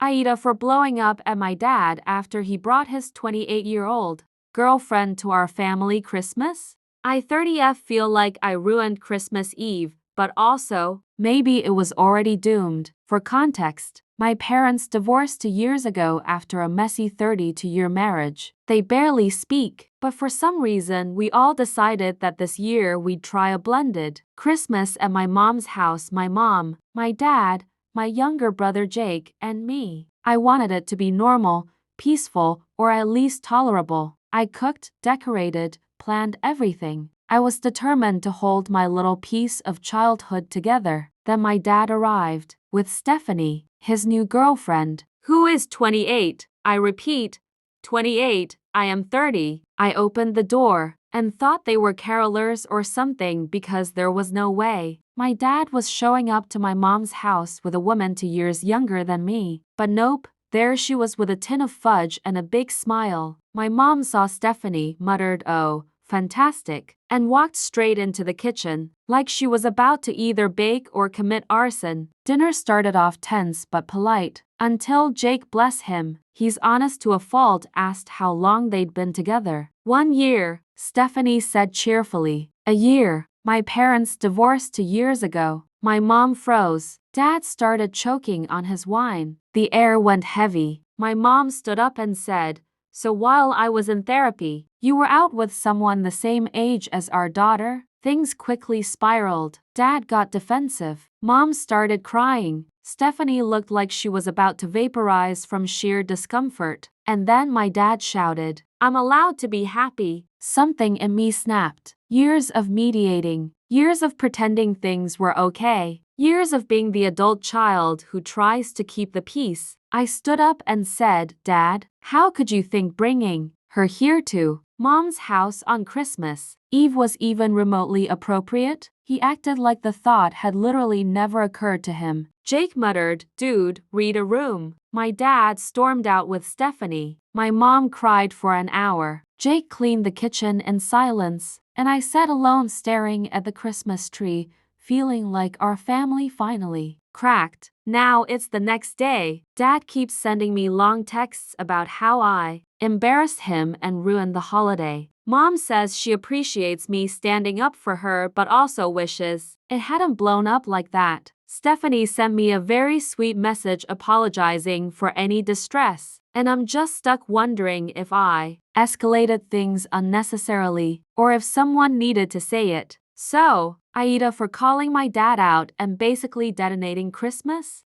Aida for blowing up at my dad after he brought his 28-year-old girlfriend to our family Christmas. I 30F feel like I ruined Christmas Eve, but also, maybe it was already doomed. For context, my parents divorced 2 years ago after a messy 32-year marriage. They barely speak, but for some reason we all decided that this year we'd try a blended Christmas at my mom's house. My mom, my dad, my younger brother Jake, and me. I wanted it to be normal, peaceful, or at least tolerable. I cooked, decorated, planned everything. I was determined to hold my little piece of childhood together. Then my dad arrived, with Stephanie, his new girlfriend, who is 28. I repeat, 28, I am 30. I opened the door, and thought they were carolers or something because there was no way my dad was showing up to my mom's house with a woman 2 years younger than me. But nope, there she was with a tin of fudge and a big smile. My mom saw Stephanie, muttered, "Oh, fantastic," and walked straight into the kitchen, like she was about to either bake or commit arson. Dinner started off tense but polite, until Jake, bless him, he's honest to a fault, asked how long they'd been together. 1 year, Stephanie said cheerfully. A year. My parents divorced 2 years ago. My mom froze. Dad started choking on his wine. The air went heavy. My mom stood up and said, "So while I was in therapy, you were out with someone the same age as our daughter?" Things quickly spiraled. Dad got defensive. Mom started crying. Stephanie looked like she was about to vaporize from sheer discomfort. And then my dad shouted, "I'm allowed to be happy." Something in me snapped. Years of mediating. Years of pretending things were okay. Years of being the adult child who tries to keep the peace. I stood up and said, "Dad, how could you think bringing her here to Mom's house on Christmas Eve was even remotely appropriate?" He acted like the thought had literally never occurred to him. Jake muttered, "Dude, read a room." My dad stormed out with Stephanie. My mom cried for an hour. Jake cleaned the kitchen in silence, and I sat alone staring at the Christmas tree, feeling like our family finally cracked. Now it's the next day. Dad keeps sending me long texts about how I embarrassed him and ruined the holiday. Mom says she appreciates me standing up for her but also wishes it hadn't blown up like that. Stephanie sent me a very sweet message apologizing for any distress, and I'm just stuck wondering if I escalated things unnecessarily or if someone needed to say it. So, Aida for calling my dad out and basically detonating Christmas?